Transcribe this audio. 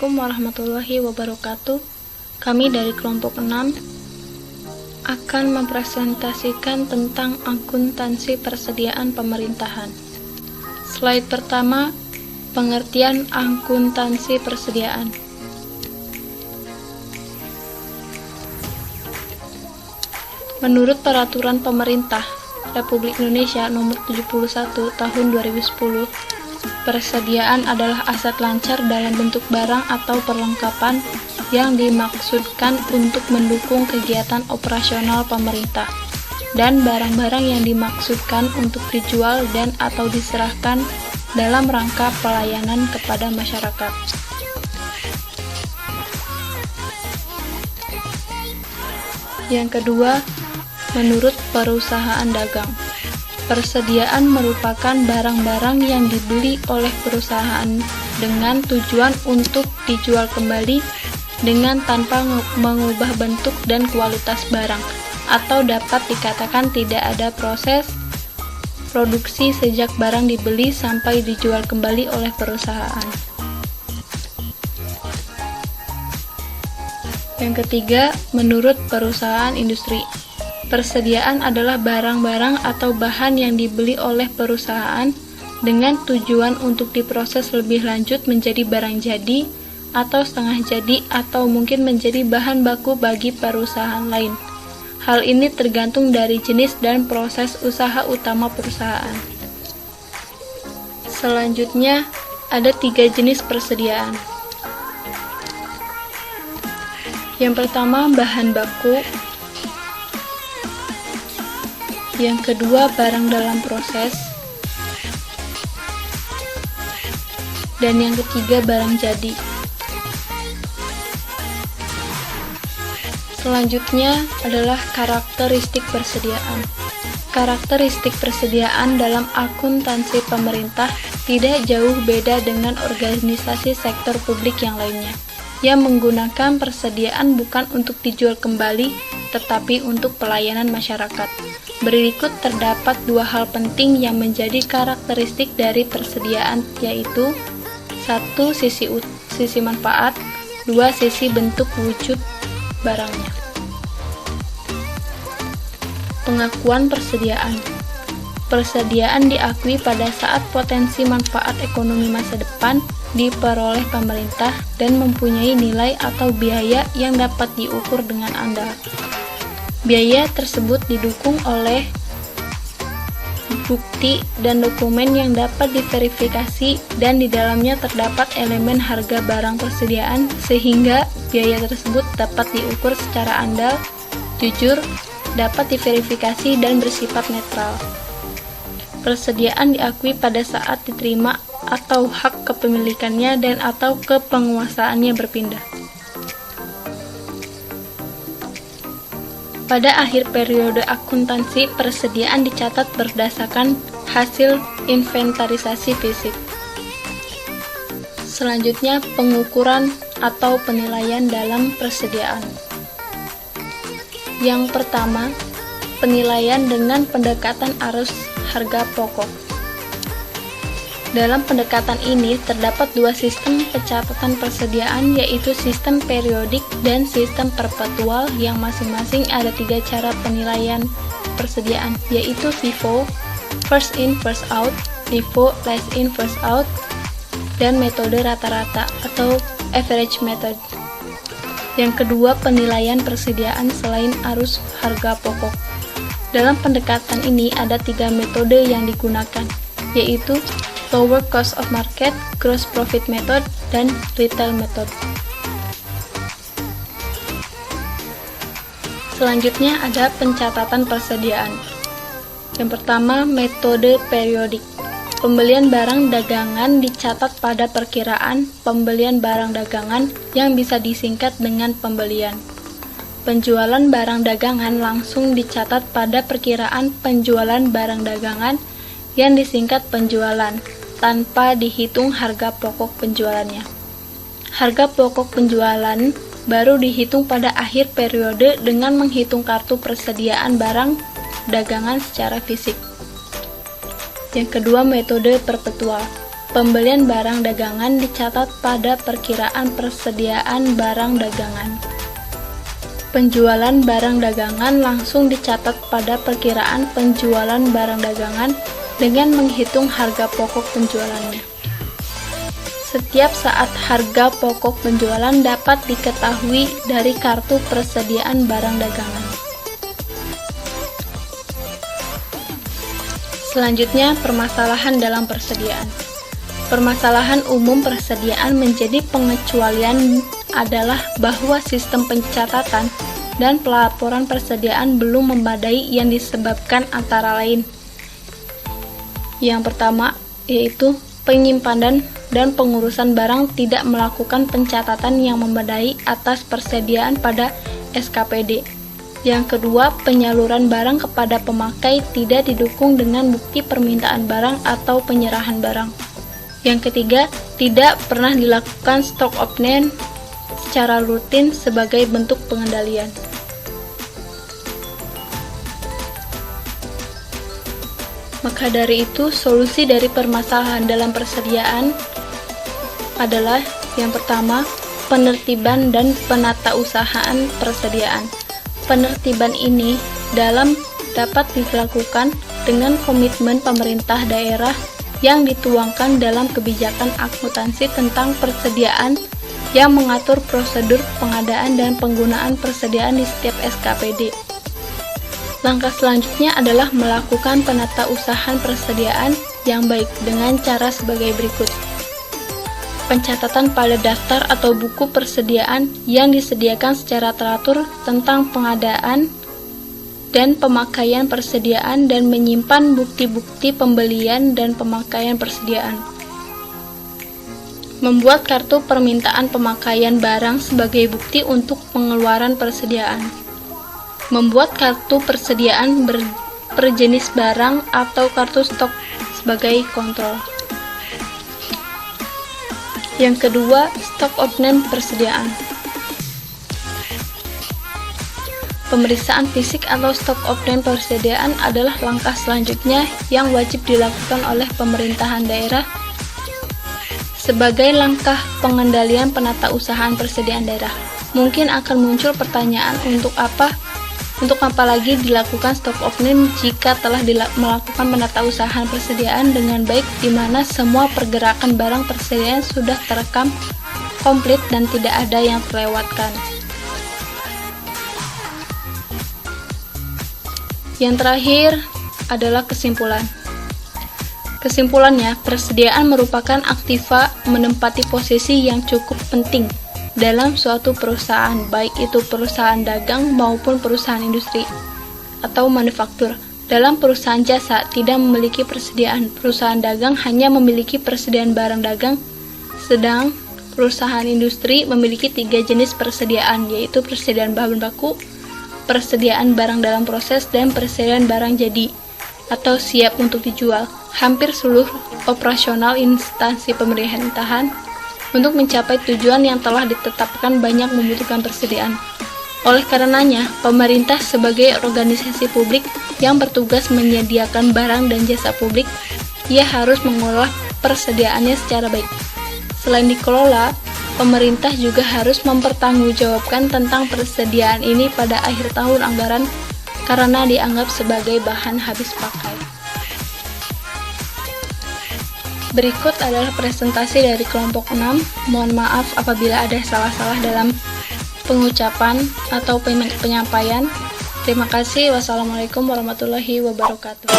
Assalamualaikum warahmatullahi wabarakatuh. Kami dari kelompok 6 akan mempresentasikan tentang akuntansi persediaan pemerintahan. Slide pertama, pengertian akuntansi persediaan. Menurut Peraturan Pemerintah Republik Indonesia Nomor 71 Tahun 2010, persediaan adalah aset lancar dalam bentuk barang atau perlengkapan yang dimaksudkan untuk mendukung kegiatan operasional pemerintah, dan barang-barang yang dimaksudkan untuk dijual dan atau diserahkan dalam rangka pelayanan kepada masyarakat. Yang kedua, menurut perusahaan dagang, persediaan merupakan barang-barang yang dibeli oleh perusahaan dengan tujuan untuk dijual kembali dengan tanpa mengubah bentuk dan kualitas barang, atau dapat dikatakan tidak ada proses produksi sejak barang dibeli sampai dijual kembali oleh perusahaan. Yang ketiga, menurut perusahaan industri, persediaan adalah barang-barang atau bahan yang dibeli oleh perusahaan dengan tujuan untuk diproses lebih lanjut menjadi barang jadi atau setengah jadi atau mungkin menjadi bahan baku bagi perusahaan lain. Hal ini tergantung dari jenis dan proses usaha utama perusahaan. Selanjutnya, ada 3 jenis persediaan. Yang pertama, bahan baku. Yang kedua, barang dalam proses. Dan yang ketiga, barang jadi. Selanjutnya adalah karakteristik persediaan. Karakteristik persediaan dalam akuntansi pemerintah tidak jauh beda dengan organisasi sektor publik yang lainnya, yang menggunakan persediaan bukan untuk dijual kembali, tetapi untuk pelayanan masyarakat. Berikut terdapat 2 hal penting yang menjadi karakteristik dari persediaan, yaitu 1. Sisi manfaat, 2. Sisi bentuk wujud barangnya. Pengakuan persediaan. Persediaan diakui pada saat potensi manfaat ekonomi masa depan diperoleh pemerintah dan mempunyai nilai atau biaya yang dapat diukur dengan andal. Biaya tersebut didukung oleh bukti dan dokumen yang dapat diverifikasi, dan di dalamnya terdapat elemen harga barang persediaan sehingga biaya tersebut dapat diukur secara andal, jujur, dapat diverifikasi, dan bersifat netral. Persediaan diakui pada saat diterima atau hak kepemilikannya dan atau kepenguasaannya berpindah. Pada akhir periode akuntansi, persediaan dicatat berdasarkan hasil inventarisasi fisik. Selanjutnya, pengukuran atau penilaian dalam persediaan. Yang pertama, penilaian dengan pendekatan arus harga pokok. Dalam pendekatan ini terdapat 2 sistem pencatatan persediaan, yaitu sistem periodik dan sistem perpetual, yang masing-masing ada 3 cara penilaian persediaan, yaitu FIFO, first in first out, LIFO, last in first out, dan metode rata-rata atau average method. Yang kedua, penilaian persediaan selain arus harga pokok. Dalam pendekatan ini ada 3 metode yang digunakan, yaitu lower cost of market, gross profit method, dan retail method. Selanjutnya ada pencatatan persediaan. Yang pertama, metode periodik. Pembelian barang dagangan dicatat pada perkiraan pembelian barang dagangan yang bisa disingkat dengan pembelian. Penjualan barang dagangan langsung dicatat pada perkiraan penjualan barang dagangan yang disingkat penjualan, tanpa dihitung harga pokok penjualannya. Harga pokok penjualan baru dihitung pada akhir periode dengan menghitung kartu persediaan barang dagangan secara fisik. Yang kedua, metode perpetual. pembelian barang dagangan dicatat pada perkiraan persediaan barang dagangan. Penjualan barang dagangan langsung dicatat pada perkiraan penjualan barang dagangan dengan menghitung harga pokok penjualannya. Setiap saat harga pokok penjualan dapat diketahui dari kartu persediaan barang dagangan. Selanjutnya, permasalahan dalam persediaan. Permasalahan umum persediaan menjadi pengecualian adalah bahwa sistem pencatatan dan pelaporan persediaan belum memadai yang disebabkan antara lain. Yang pertama, yaitu penyimpanan dan pengurusan barang tidak melakukan pencatatan yang memadai atas persediaan pada SKPD. Yang kedua, penyaluran barang kepada pemakai tidak didukung dengan bukti permintaan barang atau penyerahan barang. Yang ketiga, tidak pernah dilakukan stock option secara rutin sebagai bentuk pengendalian. Maka dari itu, solusi dari permasalahan dalam persediaan adalah yang pertama, penertiban dan penatausahaan persediaan. Penertiban ini dapat dilakukan dengan komitmen pemerintah daerah yang dituangkan dalam kebijakan akuntansi tentang persediaan yang mengatur prosedur pengadaan dan penggunaan persediaan di setiap SKPD. Langkah selanjutnya adalah melakukan penatausahaan persediaan yang baik dengan cara sebagai berikut. Pencatatan pada daftar atau buku persediaan yang disediakan secara teratur tentang pengadaan dan pemakaian persediaan dan menyimpan bukti-bukti pembelian dan pemakaian persediaan. Membuat kartu permintaan pemakaian barang sebagai bukti untuk pengeluaran persediaan. Membuat kartu persediaan per jenis barang atau kartu stok sebagai kontrol. Yang kedua, stock option persediaan. Pemeriksaan fisik atau stock option persediaan adalah langkah selanjutnya yang wajib dilakukan oleh pemerintahan daerah sebagai langkah pengendalian penatausahaan persediaan daerah. Mungkin akan muncul pertanyaan untuk apa lagi dilakukan stock option jika telah melakukan penatausahaan persediaan dengan baik di mana semua pergerakan barang persediaan sudah terekam komplit dan tidak ada yang terlewatkan. Yang terakhir adalah kesimpulan. Kesimpulannya, persediaan merupakan aktiva menempati posisi yang cukup penting dalam suatu perusahaan, baik itu perusahaan dagang maupun perusahaan industri atau manufaktur. Dalam perusahaan jasa tidak memiliki persediaan, perusahaan dagang hanya memiliki persediaan barang dagang, sedang perusahaan industri memiliki 3 jenis persediaan, yaitu persediaan bahan baku, persediaan barang dalam proses, dan persediaan barang jadi atau siap untuk dijual. Hampir seluruh operasional instansi pemerintahan untuk mencapai tujuan yang telah ditetapkan banyak membutuhkan persediaan. Oleh karenanya, pemerintah sebagai organisasi publik yang bertugas menyediakan barang dan jasa publik, ia harus mengolah persediaannya secara baik. Selain dikelola, pemerintah juga harus mempertanggungjawabkan tentang persediaan ini pada akhir tahun anggaran karena dianggap sebagai bahan habis pakai. Berikut adalah presentasi dari kelompok 6. Mohon maaf apabila ada salah-salah dalam pengucapan atau penyampaian. Terima kasih. Wassalamualaikum warahmatullahi wabarakatuh.